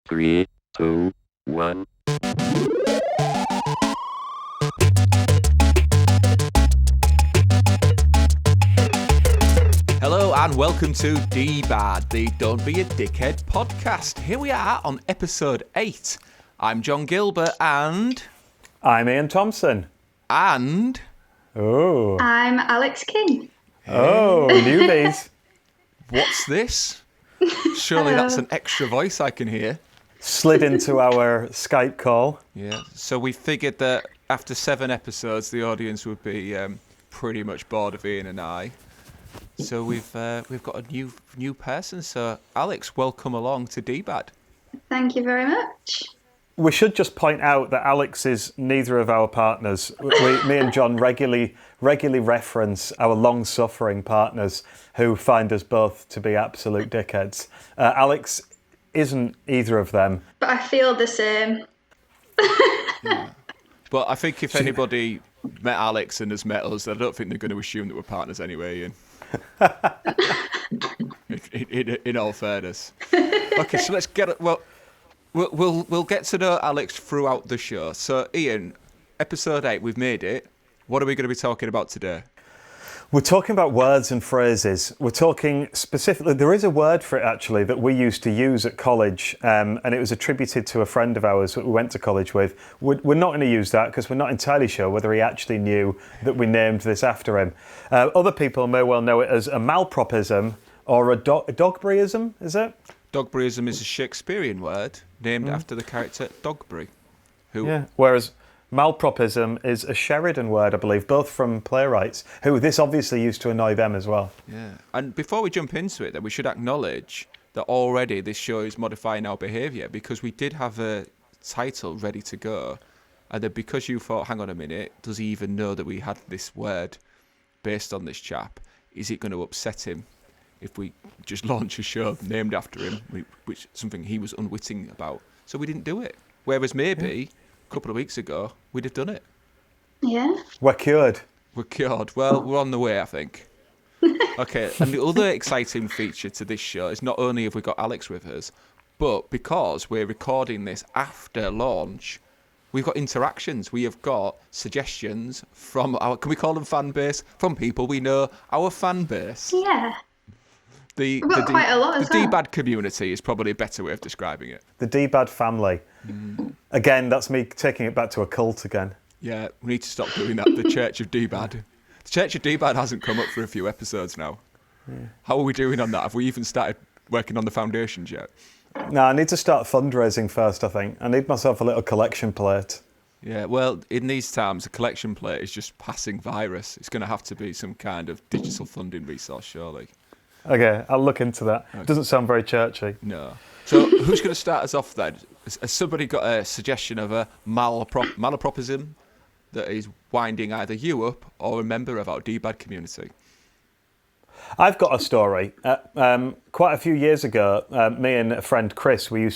3, 2, 1. Hello and welcome to DBAD, the Don't Be a Dickhead podcast. Here we are on episode 8. I'm John Gilbert and... I'm Iain Thompson. And... Oh. I'm Alex King. Oh, newbies. What's this? Surely that's an extra voice I can hear. Slid into our Skype call. Yeah, so we figured that after 7 episodes, the audience would be pretty much bored of Iain and I. So we've got a new person. So Alex, welcome along to DBAD. Thank you very much. We should just point out that Alex is neither of our partners. Me and John regularly reference our long-suffering partners who find us both to be absolute dickheads. Alex isn't either of them. But I feel the same. Yeah. But I think if anybody met Alex and has met us, I don't think they're going to assume that we're partners anyway, Iain. in all fairness. Okay, so let's get it. Well, we'll get to know Alex throughout the show. So, Iain, episode 8, we've made it. What are we going to be talking about today? We're talking about words and phrases. We're talking specifically, there is a word for it actually that we used to use at college, and it was attributed to a friend of ours that we went to college with. We're not going to use that because we're not entirely sure whether he actually knew that we named this after him. Other people may well know it as a malapropism or a Dogberryism, is it? Dogberryism is a Shakespearean word named after the character Dogberry. Yeah, whereas malapropism is a Sheridan word, I believe, both from playwrights, who this obviously used to annoy them as well. Yeah, and before we jump into it, then we should acknowledge that already this show is modifying our behaviour because we did have a title ready to go, and then because you thought, hang on a minute, does he even know that we had this word based on this chap? Is it going to upset him if we just launch a show named after him, which something he was unwitting about? So we didn't do it. Whereas maybe... a couple of weeks ago, we'd have done it. Yeah. We're cured. We're cured. Well, we're on the way, I think. Okay, and the other exciting feature to this show is not only have we got Alex with us, but because we're recording this after launch, we've got interactions. We have got suggestions from our, can we call them fan base? From people we know, our fan base. Yeah. We've got quite a lot as well. DBAD community is probably a better way of describing it. The DBAD family. Again, that's me taking it back to a cult again. Yeah, we need to stop doing that. The Church of DBAD. The Church of DBAD hasn't come up for a few episodes now. Yeah. How are we doing on that? Have we even started working on the foundations yet? No, I need to start fundraising first, I think. I need myself a little collection plate. Yeah, well, in these times, a collection plate is just passing virus. It's going to have to be some kind of digital funding resource, surely. Okay, I'll look into that. Okay. Doesn't sound very churchy. No. So who's going to start us off then? Has somebody got a suggestion of a malapropism that is winding either you up or a member of our DBAD community? I've got a story. Quite a few years ago, me and a friend Chris, we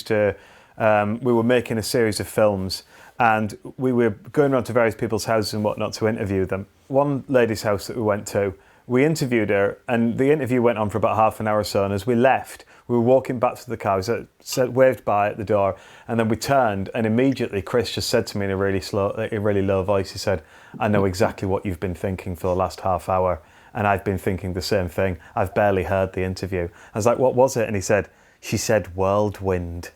were making a series of films and we were going around to various people's houses and whatnot to interview them. One lady's house that we went to, we interviewed her, and the interview went on for about half an hour or so, and as we left, we were walking back to the car, waved by at the door, and then we turned, and immediately Chris just said to me in a really low voice, he said, "I know exactly what you've been thinking for the last half hour, and I've been thinking the same thing. I've barely heard the interview." I was like, "What was it?" And he said, "She said whirlwind."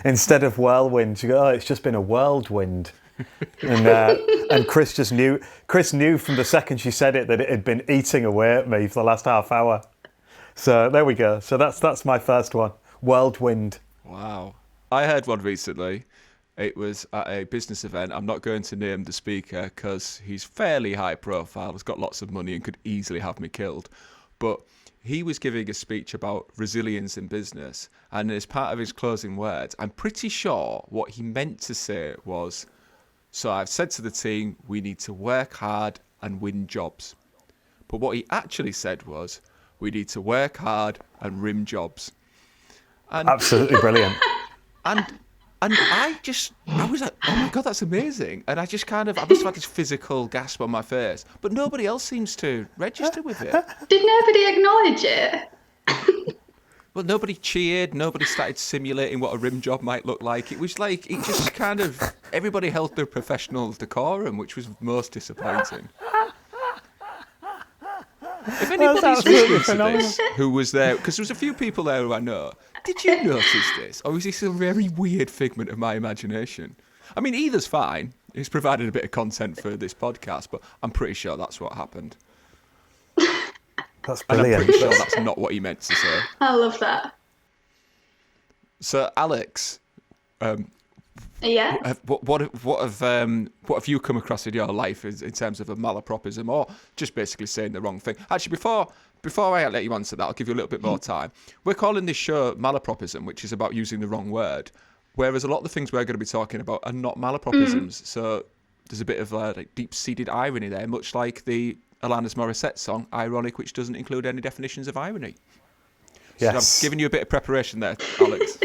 Instead of whirlwind, you go, "Oh, it's just been a whirlwind." And Chris just knew. Chris knew from the second she said it that it had been eating away at me for the last half hour. So there we go. So that's my first one. Whirlwind. Wow. I heard one recently. It was at a business event. I'm not going to name the speaker because he's fairly high profile, has got lots of money and could easily have me killed. But he was giving a speech about resilience in business. And as part of his closing words, I'm pretty sure what he meant to say was, "So I've said to the team, we need to work hard and win jobs." But what he actually said was, "We need to work hard and rim jobs." And, absolutely brilliant. And I was like, oh my God, that's amazing. And I must have had this physical gasp on my face. But nobody else seems to register with it. Did nobody acknowledge it? Well, nobody cheered. Nobody started simulating what a rim job might look like. It was like, it just kind of, everybody held their professional decorum, which was most disappointing. If anybody's listening to this who was there, because there was a few people there who I know, did you notice this? Or is this a very weird figment of my imagination? I mean, either's fine. It's provided a bit of content for this podcast, but I'm pretty sure that's what happened. That's And I'm brilliant. pretty sure that's not what he meant to say. I love that. So, Alex, Yeah. what have you come across in your life in terms of a malapropism, or just basically saying the wrong thing? Actually, before I let you answer that, I'll give you a little bit more time. We're calling this show malapropism, which is about using the wrong word, whereas a lot of the things we're going to be talking about are not malapropisms. So there's a bit of like deep-seated irony there, much like the Alanis Morissette song "Ironic," which doesn't include any definitions of irony. So Yes. I'm giving you a bit of preparation there, Alex.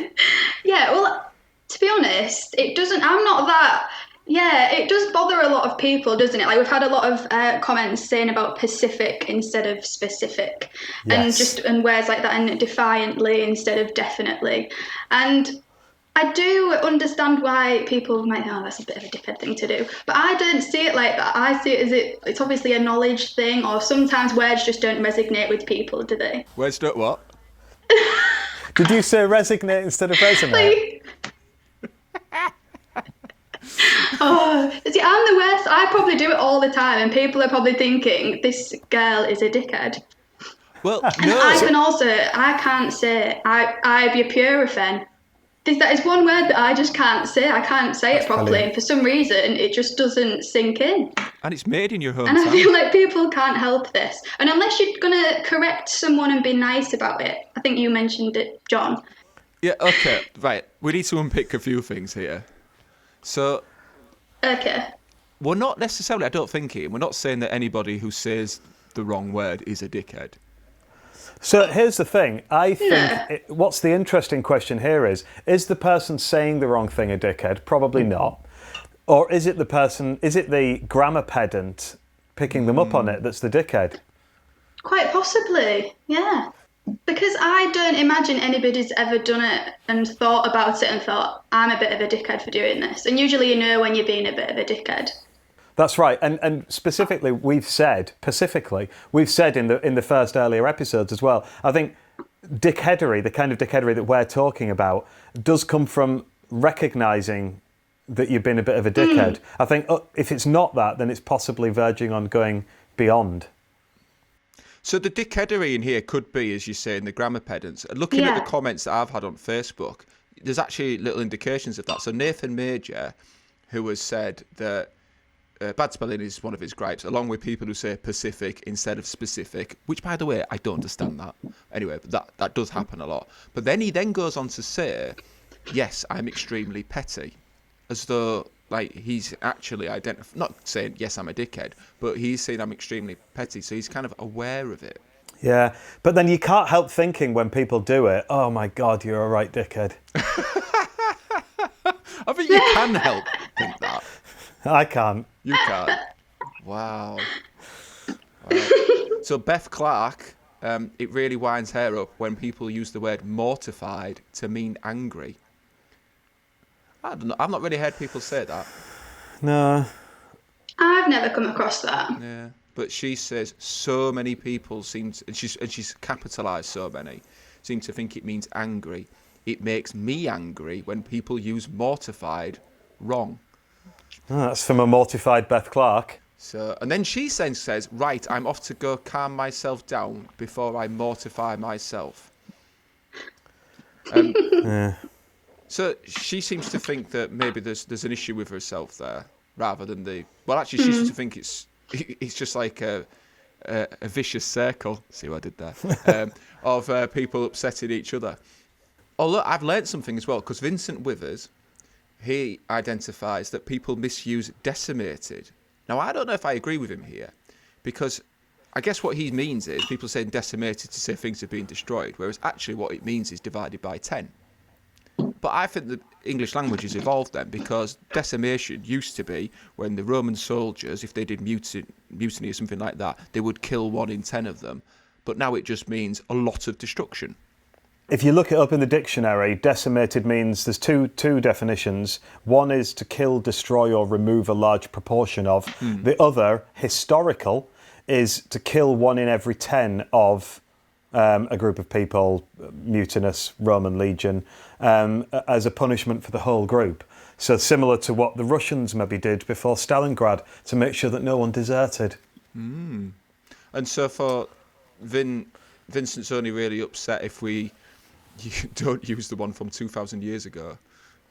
Yeah, well, to be honest, it doesn't. I'm not that. Yeah, it does bother a lot of people, doesn't it? Like we've had a lot of comments saying about Pacific instead of specific, Yes. and words like that, and defiantly instead of definitely. And I do understand why people might think, oh, that's a bit of a dickhead thing to do. But I don't see it like that. I see it as it's obviously a knowledge thing, or sometimes words just don't resonate with people, do they? Words don't what? Did you say resignate instead of resonate? Oh, see, I'm the worst. I probably do it all the time, and people are probably thinking this girl is a dickhead. Well, And no. I can't say ibuprofen. That is one word that I just can't say. I can't say it properly, brilliant. and for some reason, it just doesn't sink in. And it's made in your And I hometown. feel like people can't help this. And unless you're gonna correct someone and be nice about it, I think you mentioned it, John. Yeah, okay, right. We need to unpick a few things here. So, Okay. we're not necessarily, I don't think, Ian, we're not saying that anybody who says the wrong word is a dickhead. So here's the thing. I think what's the interesting question here is the person saying the wrong thing a dickhead? Probably not. Or is it the grammar pedant picking them up on it that's the dickhead? Quite possibly, yeah. Because I don't imagine anybody's ever done it and thought about it and thought, I'm a bit of a dickhead for doing this. And usually you know when you're being a bit of a dickhead. That's right, and specifically, we've said in the first earlier episodes as well. I think dickheadery, the kind of dickheadery that we're talking about, does come from recognising that you've been a bit of a dickhead. I think if it's not that, then it's possibly verging on going beyond. So the dickheadery in here could be, as you say, in the grammar pedants. Looking at the comments that I've had on Facebook, there's actually little indications of that. So Nathan Major, who has said that bad spelling is one of his gripes, along with people who say Pacific instead of specific, which, by the way, I don't understand that. Anyway, but that does happen a lot. But then he then goes on to say, yes, I'm extremely petty, as though like he's actually not saying, yes, I'm a dickhead, but he's saying I'm extremely petty, so he's kind of aware of it. Yeah, but then you can't help thinking when people do it, oh my God, you're a right dickhead. I think you can help think that. I can't. You can't. Wow. So Beth Clark, it really winds her up when people use the word mortified to mean angry. I don't know. I've not really heard people say that. No. I've never come across that. Yeah. But she says so many people seem to, and she's capitalised so many, seem to think it means angry. It makes me angry when people use mortified wrong. Oh, that's from a mortified Beth Clark. So, and then she then says, right, I'm off to go calm myself down before I mortify myself. Yeah. So she seems to think that maybe there's an issue with herself there, rather than actually she seems to think it's just like a vicious circle, see what I did there, of people upsetting each other. Although I've learnt something as well, because Vincent Withers, he identifies that people misuse decimated. Now, I don't know if I agree with him here, because I guess what he means is people saying decimated to say things are being destroyed, whereas actually what it means is divided by 10. But I think the English language has evolved then, because decimation used to be when the Roman soldiers, if they did mutiny or something like that, they would kill 1 in 10 of them. But now it just means a lot of destruction. If you look it up in the dictionary, decimated means there's two definitions. One is to kill, destroy, or remove a large proportion of. The other, historical, is to kill 1 in every 10 of a group of people, mutinous Roman legion, as a punishment for the whole group. So similar to what the Russians maybe did before Stalingrad to make sure that no one deserted. And so for Vincent's only really upset if you don't use the one from 2,000 years ago.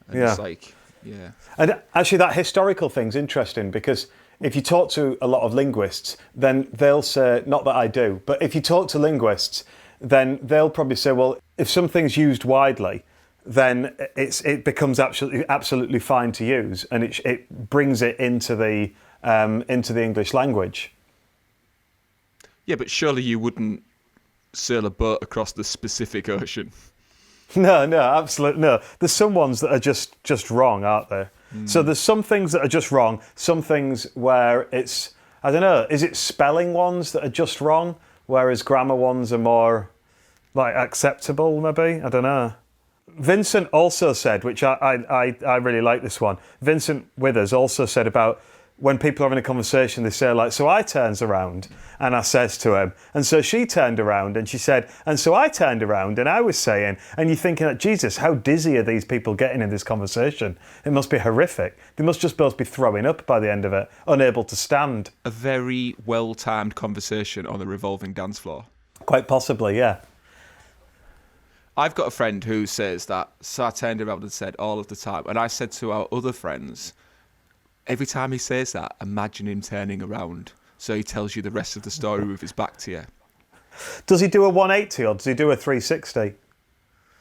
And Yeah. it's like, yeah. And actually that historical thing's interesting because if you talk to a lot of linguists, then they'll say, not that I do, but if you talk to linguists, then they'll probably say, well, if something's used widely, then it becomes absolutely fine to use, and it brings it into the English language. Yeah, but surely you wouldn't sail a boat across the specific ocean. No, absolutely no. There's some ones that are just wrong, aren't there? So there's some things that are just wrong, some things where it's, I don't know, is it spelling ones that are just wrong, whereas grammar ones are more like acceptable, maybe? I don't know. Vincent also said, which I really like this one, Vincent Withers also said about when people are having a conversation, they say like, so I turns around and I says to him, and so she turned around and she said, and so I turned around and I was saying, and you're thinking, like, Jesus, how dizzy are these people getting in this conversation? It must be horrific. They must just both be throwing up by the end of it, unable to stand. A very well-timed conversation on a revolving dance floor. Quite possibly, yeah. I've got a friend who says that, so I turned around and said all of the time, and I said to our other friends, every time he says that, imagine him turning around. So he tells you the rest of the story with his back to you. Does he do a 180 or does he do a 360?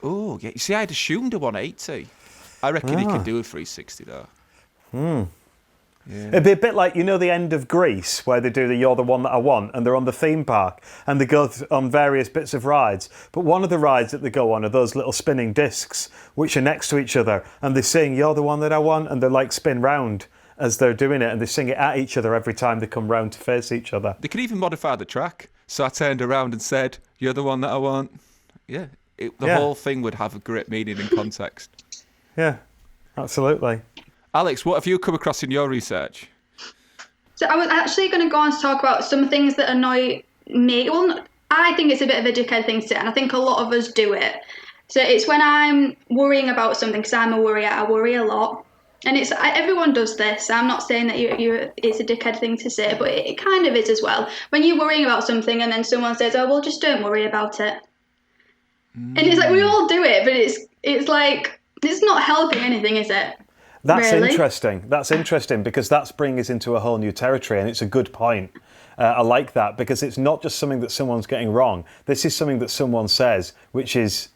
Oh, yeah. You see, I'd assumed a 180. I reckon he could do a 360, though. Yeah. It'd be a bit like, you know, the end of Grease, where they do the You're the One That I Want, and they're on the theme park, and they go on various bits of rides. But one of the rides that they go on are those little spinning discs, which are next to each other, and they sing You're the One That I Want, and they're like spin round as they're doing it, and they sing it at each other every time they come round to face each other. They could even modify the track. So I turned around and said, you're the one that I want. Yeah. The whole thing would have a great meaning and context. Yeah, absolutely. Alex, what have you come across in your research? So I was actually going to go on to talk about some things that annoy me. Well, I think it's a bit of a dickhead thing to say, and I think a lot of us do it. So it's when I'm worrying about something, because I'm a worrier, I worry a lot. And everyone does this. I'm not saying that it's a dickhead thing to say, but it kind of is as well. When you're worrying about something and then someone says, oh, well, just don't worry about it. And it's like, we all do it, but it's like, it's not helping anything, is it? That's really interesting. That's interesting because that's bringing us into a whole new territory, and it's a good point. I like that because it's not just something that someone's getting wrong. This is something that someone says, which is,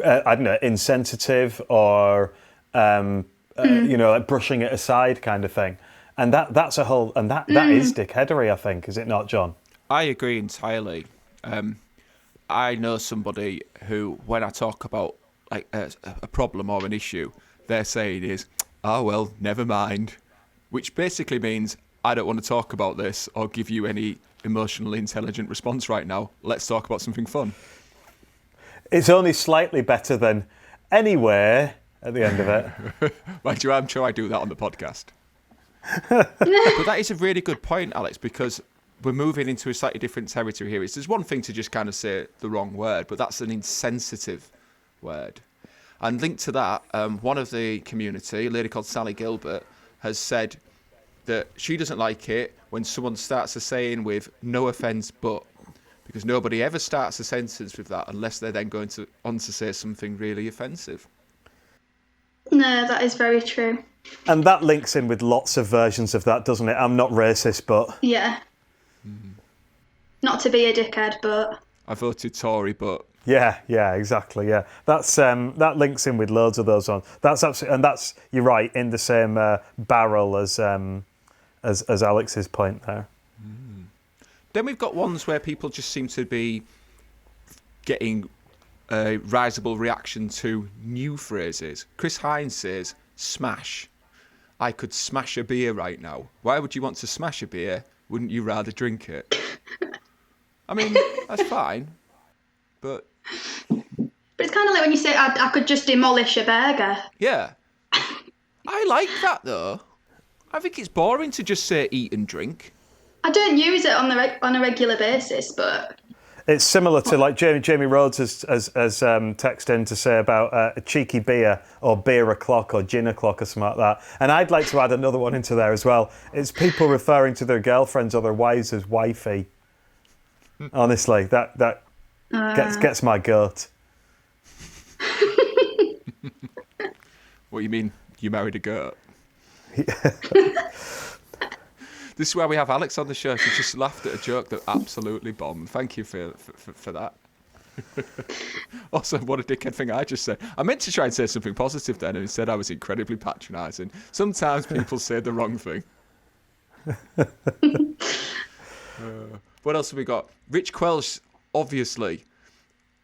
I don't know, insensitive or, you know, like brushing it aside kind of thing. And that's a whole, and that is dickheadery, I think, is it not, John? I agree entirely. I know somebody who, when I talk about like a problem or an issue, their saying is, oh, well, never mind, which basically means I don't want to talk about this or give you any emotionally intelligent response right now. Let's talk about something fun. It's only slightly better than anyway at the end of it. Mind you, I'm sure I do that on the podcast. But that is a really good point, Alex, because we're moving into a slightly different territory here. There's one thing to just kind of say the wrong word, but that's an insensitive word. And linked to that, one of the community, a lady called Sally Gilbert, has said that she doesn't like it when someone starts a saying with no offence but, because nobody ever starts a sentence with that unless they're then going on to say something really offensive. No, that is very true. And that links in with lots of versions of that, doesn't it? I'm not racist, but... Yeah. Not to be a dickhead, but... I voted Tory, but... Yeah, exactly. Yeah, that's that links in with loads of those ones. That's absolutely, and that's, you're right, in the same barrel as Alex's point there. Then we've got ones where people just seem to be getting a risible reaction to new phrases. Chris Hines says, "Smash. I could smash a beer right now." Why would you want to smash a beer? Wouldn't you rather drink it? I mean, that's fine, but But it's kind of like when you say, I could just demolish a burger. Yeah. I like that, though. I think it's boring to just say eat and drink. I don't use it on a regular basis, but... It's similar to like Jamie Rhodes has texted in to say about a cheeky beer or beer o'clock or gin o'clock or something like that. And I'd like to add another one into there as well. It's people referring to their girlfriends or their wives as wifey. Honestly, that gets my goat. What you mean? You married a goat? This is why we have Alex on the show. She just laughed at a joke that absolutely bombed. Thank you for that. Also, what a dickhead thing I just said. I meant to try and say something positive then, and instead I was incredibly patronising. Sometimes people say the wrong thing. What else have we got? Rich Quelch, obviously.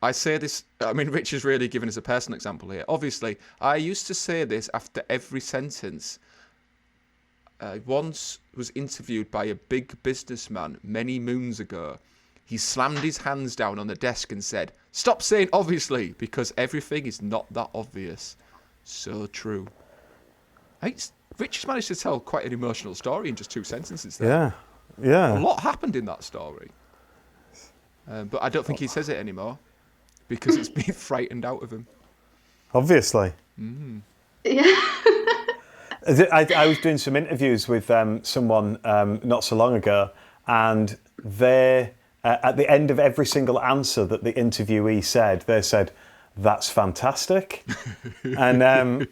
I say this, I mean, Rich is really giving us a personal example here. Obviously, I used to say this after every sentence. Once was interviewed by a big businessman many moons ago. He slammed his hands down on the desk and said, "Stop saying obviously, because everything is not that obvious." So true. Rich has managed to tell quite an emotional story in just 2 sentences there. Yeah. A lot happened in that story. But I don't think he says it anymore because it's been frightened out of him. Obviously. Yeah. I was doing some interviews with someone not so long ago, and they, at the end of every single answer that the interviewee said, they said, "That's fantastic." and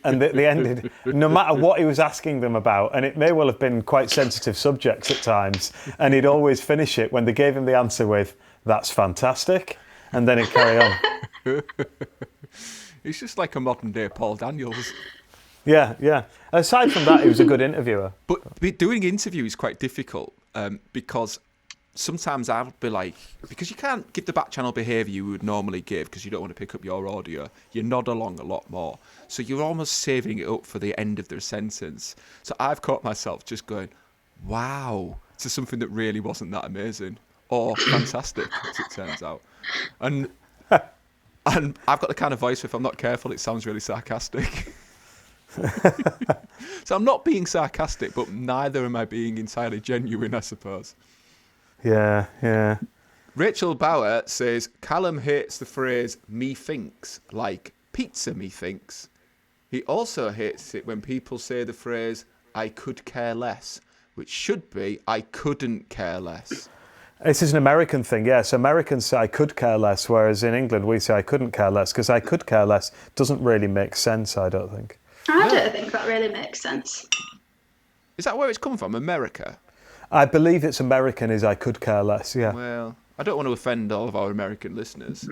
they ended, no matter what he was asking them about, and it may well have been quite sensitive subjects at times, and he'd always finish it when they gave him the answer with, "That's fantastic," and then he'd carry on. He's just like a modern day Paul Daniels. Yeah. Aside from that, he was a good interviewer. But doing interviews is quite difficult because sometimes I'll be like, because you can't give the back channel behaviour you would normally give because you don't want to pick up your audio, you nod along a lot more. So you're almost saving it up for the end of their sentence. So I've caught myself just going, wow, to something that really wasn't that amazing or fantastic, as it turns out. And I've got the kind of voice where if I'm not careful, it sounds really sarcastic. So I'm not being sarcastic, but neither am I being entirely genuine, I suppose. Yeah. Rachel Bauer says, Callum hates the phrase methinks, like pizza methinks. He also hates it when people say the phrase I could care less, which should be I couldn't care less. This is an American thing, yes. Americans say I could care less, whereas in England we say I couldn't care less, because I could care less doesn't really make sense, I don't think. I don't think that really makes sense. Is that where it's come from, America? I believe it's American is I could care less, yeah. Well, I don't want to offend all of our American listeners,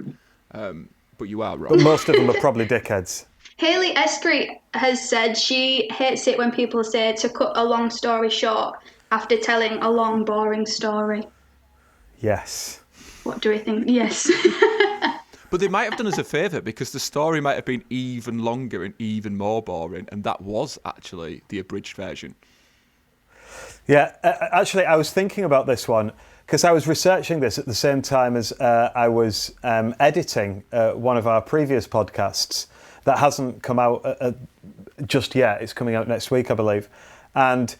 but you are wrong. But most of them are probably dickheads. Hayley Escree has said she hates it when people say to cut a long story short after telling a long, boring story. Yes. What do we think? Yes. But they might have done us a favour because the story might have been even longer and even more boring, and that was actually the abridged version. Yeah, actually, I was thinking about this one because I was researching this at the same time as I was editing one of our previous podcasts that hasn't come out just yet. It's coming out next week, I believe. And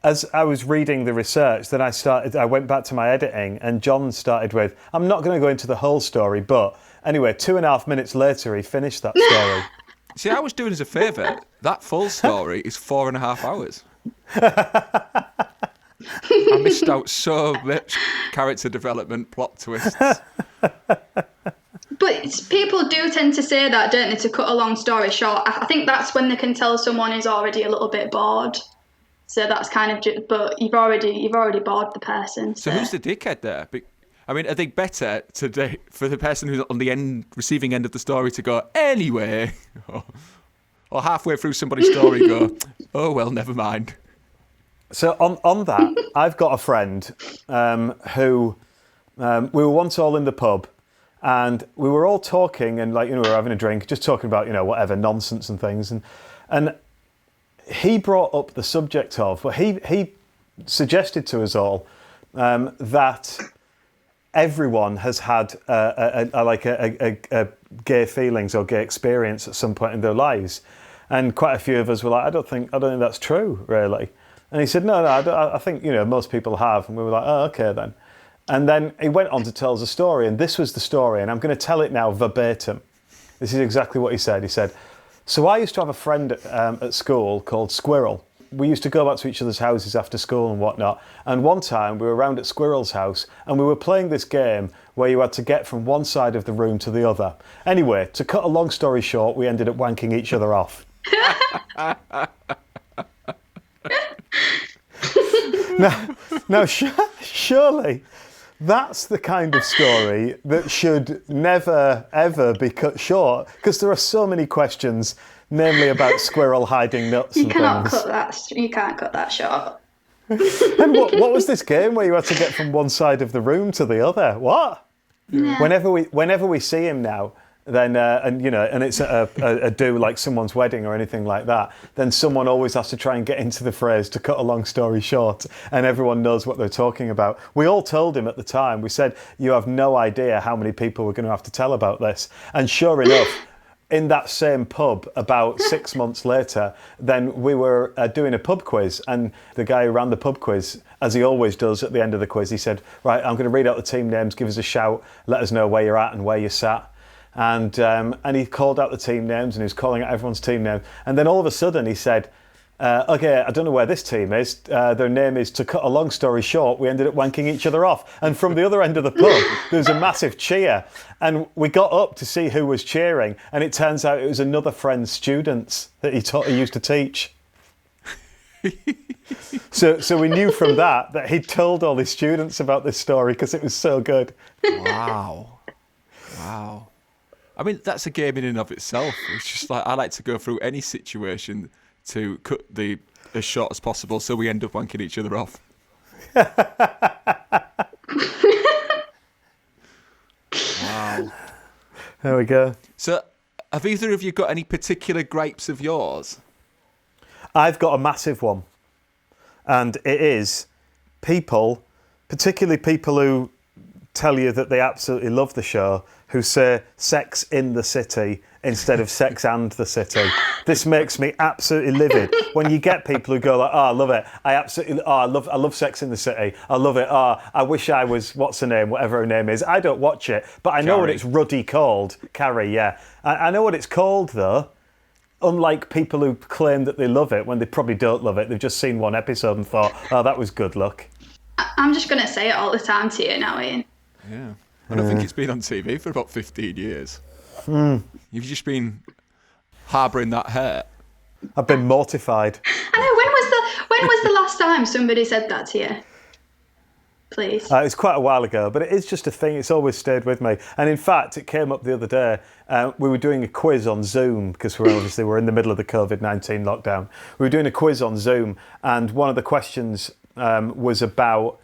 as I was reading the research, then I went back to my editing, and John started with, I'm not going to go into the whole story, but anyway, 2.5 minutes later, he finished that story. See, I was doing us a favour. That full story is 4.5 hours. I missed out so much character development, plot twists. But people do tend to say that, don't they, to cut a long story short. I think that's when they can tell someone is already a little bit bored. So that's kind of, but you've already bored the person. So who's the dickhead there? I mean, are they better for the person who's on the receiving end of the story to go, anyway? Or halfway through somebody's story go, oh, well, never mind. So on that, I've got a friend who we were once all in the pub, and we were all talking and we were having a drink, just talking about whatever nonsense and things, and he brought up the subject of, he suggested to us all that everyone has had a gay feelings or gay experience at some point in their lives, and quite a few of us were like, I don't think that's true, really. And he said, no, I think most people have, and we were like, oh, okay then. And then he went on to tell us a story, and this was the story, and I'm going to tell it now verbatim. This is exactly what he said. He said, so I used to have a friend at school called Squirrel. We used to go back to each other's houses after school and whatnot. And one time we were around at Squirrel's house and we were playing this game where you had to get from one side of the room to the other. Anyway, to cut a long story short, we ended up wanking each other off. Now, surely that's the kind of story that should never, ever be cut short, because there are so many questions, namely about Squirrel hiding nuts and things. You can't cut that short. And what was this game where you had to get from one side of the room to the other? What? Yeah. Whenever we see him now, then and it's a do like someone's wedding or anything like that, then someone always has to try and get into the phrase to cut a long story short, and everyone knows what they're talking about. We all told him at the time. We said, you have no idea how many people we're going to have to tell about this. And sure enough, in that same pub about 6 months later, then we were doing a pub quiz, and the guy who ran the pub quiz, as he always does at the end of the quiz, he said, right, I'm going to read out the team names, give us a shout, let us know where you're at and where you sat. And he called out the team names, and he was calling out everyone's team name. And then all of a sudden he said, okay, I don't know where this team is. Their name is, to cut a long story short, we ended up wanking each other off. And from the other end of the pub, there was a massive cheer. And we got up to see who was cheering. And it turns out it was another friend's students that he used to teach. So we knew from that he'd told all his students about this story because it was so good. Wow. I mean, that's a game in and of itself. It's just like, I like to go through any situation to cut as short as possible so we end up wanking each other off. Wow. There we go. So, have either of you got any particular gripes of yours? I've got a massive one. And it is people, particularly people who tell you that they absolutely love the show, who say Sex in the City instead of Sex and the City. This makes me absolutely livid. When you get people who go like, oh, I love it. I love Sex in the City. I love it. Oh, I wish I was, what's her name, whatever her name is. I don't watch it, but I know what it's ruddy called. Carrie, yeah. I know what it's called, though. Unlike people who claim that they love it when they probably don't love it. They've just seen one episode and thought, oh, that was good luck. I'm just going to say it all the time to you now, Ian. Yeah. I don't think it's been on TV for about 15 years. You've just been harbouring that hurt. I've been mortified. I know. When was the last time somebody said that to you? Please. It's quite a while ago, but it is just a thing. It's always stayed with me. And in fact, it came up the other day. We were doing a quiz on Zoom because we're in the middle of the COVID-19 lockdown. We were doing a quiz on Zoom, and one of the questions was about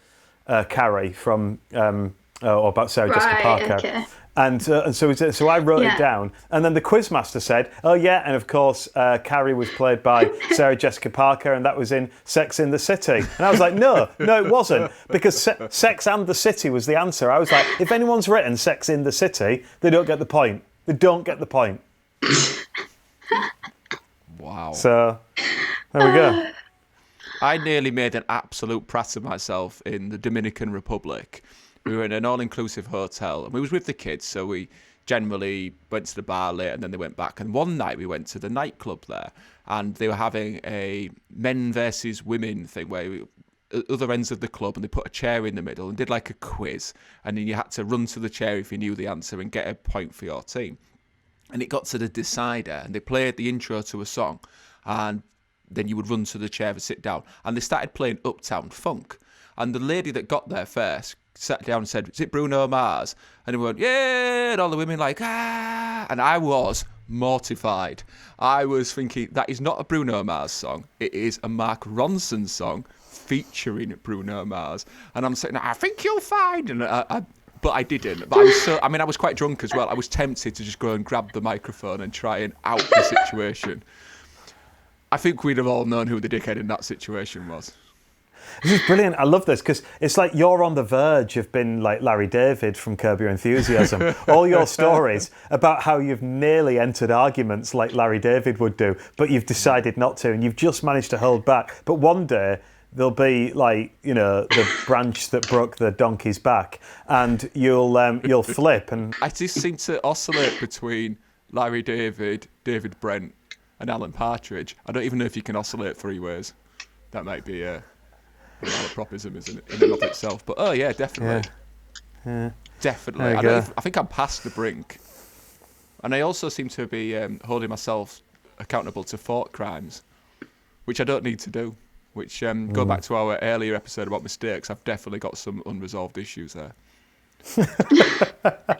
Carrie from... or about Sarah Jessica Parker. Okay. And so I wrote it down, and then the quizmaster said, oh yeah, and of course Carrie was played by Sarah Jessica Parker, and that was in Sex in the City. And I was like, no, it wasn't, because Sex and the City was the answer. I was like, if anyone's written Sex in the City, they don't get the point. They don't get the point. Wow. So, there we go. I nearly made an absolute prat of myself in the Dominican Republic. We were in an all-inclusive hotel, and we was with the kids, so we generally went to the bar late, and then they went back. And one night we went to the nightclub there, and they were having a men versus women thing where at other ends of the club, and they put a chair in the middle and did like a quiz, and then you had to run to the chair if you knew the answer and get a point for your team. And it got to the decider, and they played the intro to a song, and then you would run to the chair and sit down. And they started playing Uptown Funk. And the lady that got there first sat down and said, is it Bruno Mars? And we went, yeah, and all the women like, ah. And I was mortified. I was thinking, that is not a Bruno Mars song. It is a Mark Ronson song featuring Bruno Mars. And I'm saying, I think you'll find. And but I didn't. But I was quite drunk as well. I was tempted to just go and grab the microphone and try and out the situation. I think we'd have all known who the dickhead in that situation was. This is brilliant. I love this because it's like you're on the verge of being like Larry David from Curb Your Enthusiasm. All your stories about how you've nearly entered arguments like Larry David would do, but you've decided not to, and you've just managed to hold back. But one day there'll be like, you know, the branch that broke the donkey's back, and you'll flip. And I just seem to oscillate between Larry David, David Brent, and Alan Partridge. I don't even know if you can oscillate three ways. That might be a malapropism in and of itself. But oh yeah, definitely. Yeah. Definitely. There you go. I think I'm past the brink. And I also seem to be holding myself accountable to thought crimes, which I don't need to do. Which, go back to our earlier episode about mistakes, I've definitely got some unresolved issues there.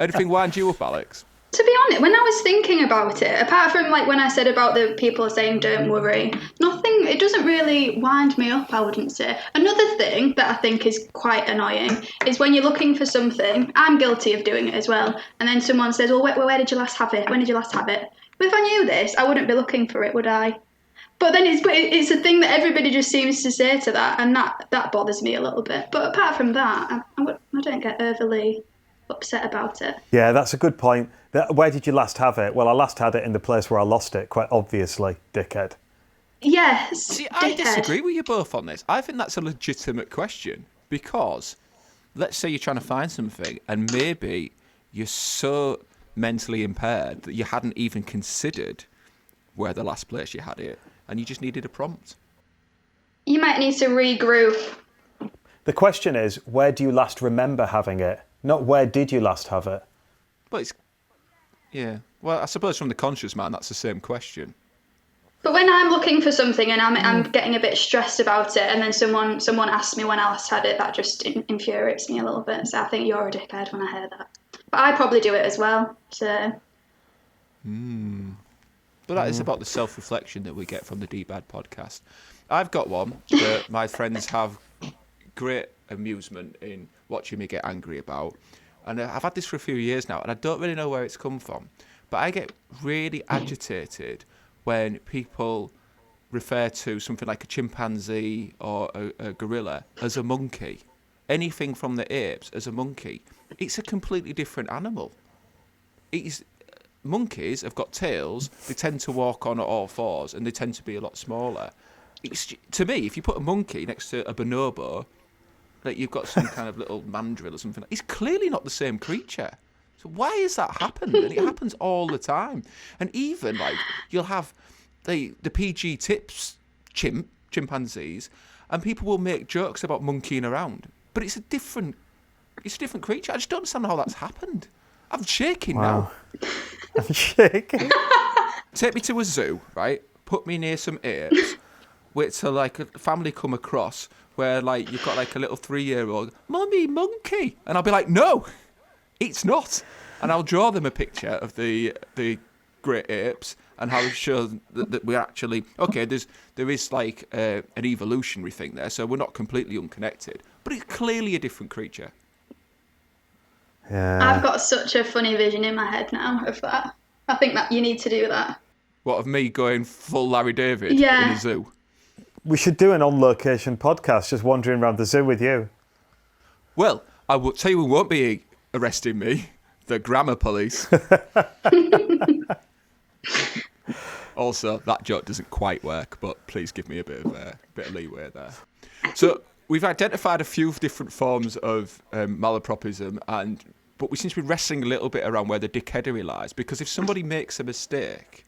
Anything wind you up, Alex? To be honest, when I was thinking about it, apart from like when I said about the people saying don't worry, nothing, it doesn't really wind me up, I wouldn't say. Another thing that I think is quite annoying is when you're looking for something, I'm guilty of doing it as well, and then someone says, well, where did you last have it? When did you last have it? But if I knew this, I wouldn't be looking for it, would I? But then it's a thing that everybody just seems to say to that, and that bothers me a little bit. But apart from that, I don't get overly upset about it. yeah, that's a good point. Where did you last have it? Well, I last had it in the place where I lost it, quite obviously, dickhead. Yes. See, I dickhead. disagree with you both on this. I think that's a legitimate question because let's say you're trying to find something and maybe you're so mentally impaired that you hadn't even considered where the last place you had it and you just needed a prompt. You might need to regroup. The question is, where do you last remember having it? Not where did you last have it? But it's... Yeah. Well, I suppose from the conscious mind, that's the same question. But when I'm looking for something and I'm getting a bit stressed about it, and then someone asks me when I last had it, that just infuriates me a little bit. So I think you're a dickhead when I hear that. But I probably do it as well. So. But that is about the self-reflection that we get from the DBAD podcast. I've got one that my friends have great amusement in watching me get angry about. And I've had this for a few years now, and I don't really know where it's come from. But I get really agitated when people refer to something like a chimpanzee or a gorilla as a monkey. Anything from the apes as a monkey. It's a completely different animal. Monkeys have got tails, they tend to walk on all fours, and they tend to be a lot smaller. To me, if you put a monkey next to a bonobo, like you've got some kind of little mandrill or something, it's clearly not the same creature. So why has that happened? And it happens all the time. And even like you'll have the PG tips chimpanzees, and people will make jokes about monkeying around, but it's a different creature. I just don't understand how that's happened. I'm shaking now. I'm shaking. Take me to a zoo, right? Put me near some apes. Wait till like a family come across where like you've got like a little 3-year-old, Mummy, monkey, and I'll be like, no, it's not, and I'll draw them a picture of the great apes and how to show that we're actually okay. There is like an evolutionary thing there, so we're not completely unconnected, but it's clearly a different creature. Yeah. I've got such a funny vision in my head now of that. I think that you need to do that. What, of me going full Larry David in a zoo? We should do an on-location podcast, just wandering around the zoo with you. Well, I will tell you who won't be arresting me. The grammar police. Also, that joke doesn't quite work, but please give me a bit of leeway there. So we've identified a few different forms of malapropism, but we seem to be wrestling a little bit around where the dickheadery lies. Because if somebody makes a mistake,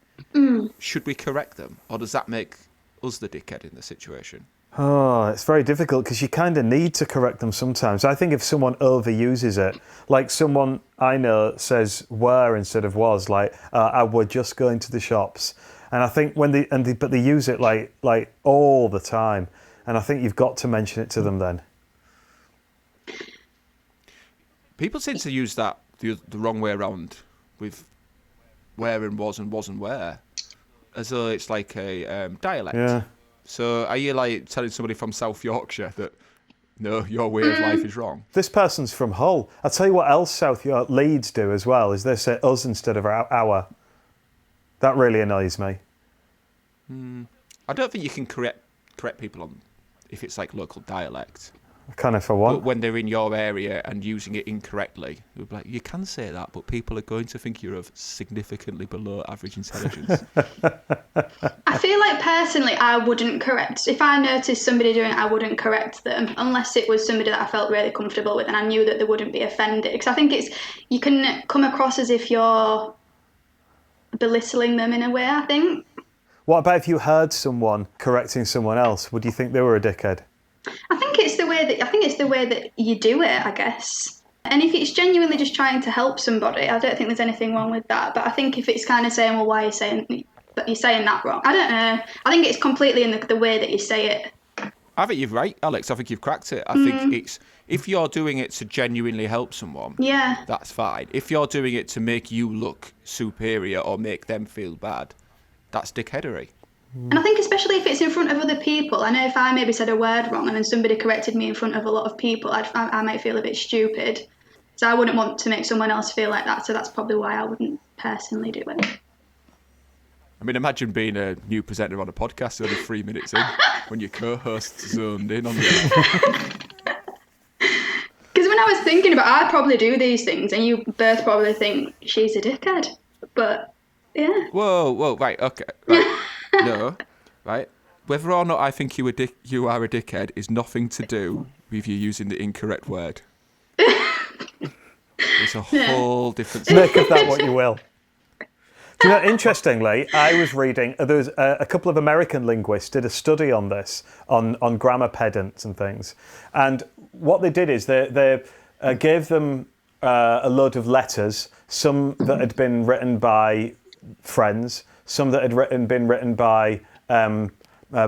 should we correct them, or does that make us the dickhead in the situation? Oh, it's very difficult because you kind of need to correct them sometimes. I think if someone overuses it, like someone I know says were instead of was, like I were just going to the shops, and I think when but they use it like all the time, and I think you've got to mention it to them then. People seem to use that the wrong way around with where and wasn't where, as though it's like a dialect. Yeah. So are you like telling somebody from South Yorkshire that no, your way of life is wrong? This person's from Hull. I'll tell you what else South York Leeds do as well, is they say us instead of our. That really annoys me. I don't think you can correct people on if it's like local dialect. Kind of for But what? when they're in your area and using it incorrectly, you'll be like, you can say that, but people are going to think you're of significantly below average intelligence. I feel like personally I wouldn't correct. If I noticed somebody doing it, I wouldn't correct them unless it was somebody that I felt really comfortable with and I knew that they wouldn't be offended. Because I think you can come across as if you're belittling them in a way, I think. What about if you heard someone correcting someone else? Would you think they were a dickhead? I think it's the way that you do it, I guess. And if it's genuinely just trying to help somebody, I don't think there's anything wrong with that. But I think if it's kind of saying, well, why are you saying, but you're saying that wrong? I don't know. I think it's completely in the way that you say it. I think you're right, Alex. I think you've cracked it. I think it's, if you're doing it to genuinely help someone, Yeah. that's fine. If you're doing it to make you look superior or make them feel bad, that's dickheadery. And I think especially if it's in front of other people, I know if I maybe said a word wrong and then somebody corrected me in front of a lot of people, I might feel a bit stupid. So I wouldn't want to make someone else feel like that. So that's probably why I wouldn't personally do it. I mean, imagine being a new presenter on a podcast only 3 minutes in when your co-host zoned in on you. Because when I was thinking about it, I'd probably do these things and you both probably think she's a dickhead. But yeah. Whoa, right, okay, right. No, right. Whether or not I think you are a dickhead is nothing to do with you using the incorrect word. It's a whole different... Make of that what you will. Do you know, interestingly, I was reading, there was a couple of American linguists did a study on this, on grammar pedants and things. And what they did is they gave them a load of letters, some that had been written by friends, some that had been written by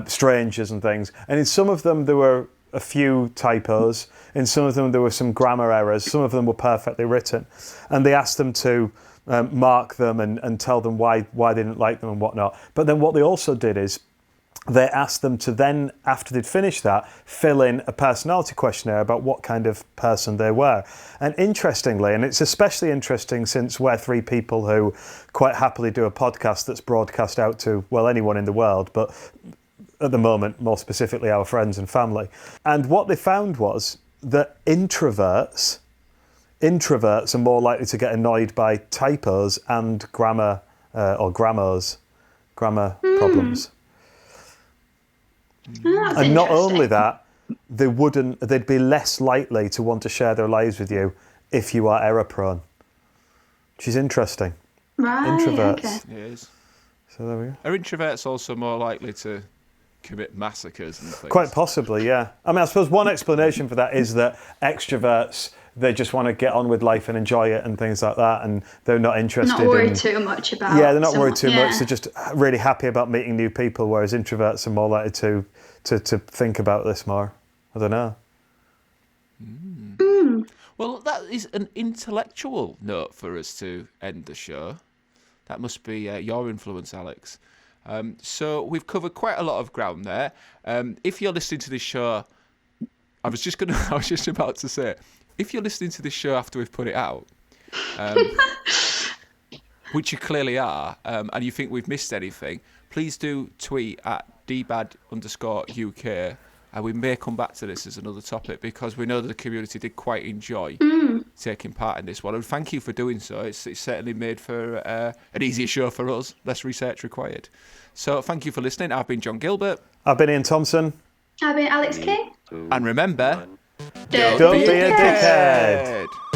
strangers and things. And in some of them, there were a few typos. In some of them, there were some grammar errors. Some of them were perfectly written. And they asked them to mark them and tell them why they didn't like them and whatnot. But then what they also did is they asked them to then, after they'd finished that, fill in a personality questionnaire about what kind of person they were. And interestingly, and it's especially interesting since we're three people who quite happily do a podcast that's broadcast out to, well, anyone in the world, but at the moment, more specifically, our friends and family. And what they found was that introverts are more likely to get annoyed by typos and grammar problems. Oh, that's And not interesting. only that, they'd be less likely to want to share their lives with you if you are error prone. Which is interesting. Right, Introverts. okay. It is. So there we go. Are introverts also more likely to commit massacres and things? Quite possibly, yeah. I mean, I suppose one explanation for that is that extroverts, they just want to get on with life and enjoy it and things like that, and they're not interested Not worried in... too much about Yeah, they're not worried someone- too much. They're just really happy about meeting new people, whereas introverts are more likely to think about this more. I don't know. Well, that is an intellectual note for us to end the show. That must be your influence, Alex. So we've covered quite a lot of ground there. If you're listening to this show, I was just about to say, if you're listening to this show after we've put it out, which you clearly are, and you think we've missed anything, please do tweet at DBAD_UK, and we may come back to this as another topic because we know that the community did quite enjoy taking part in this one. And thank you for doing so. It's certainly made for an easier show for us, less research required. So thank you for listening. I've been John Gilbert. I've been Iain Thompson. I've been Alex King. And remember, Don't Don't be be a a dickhead. dickhead.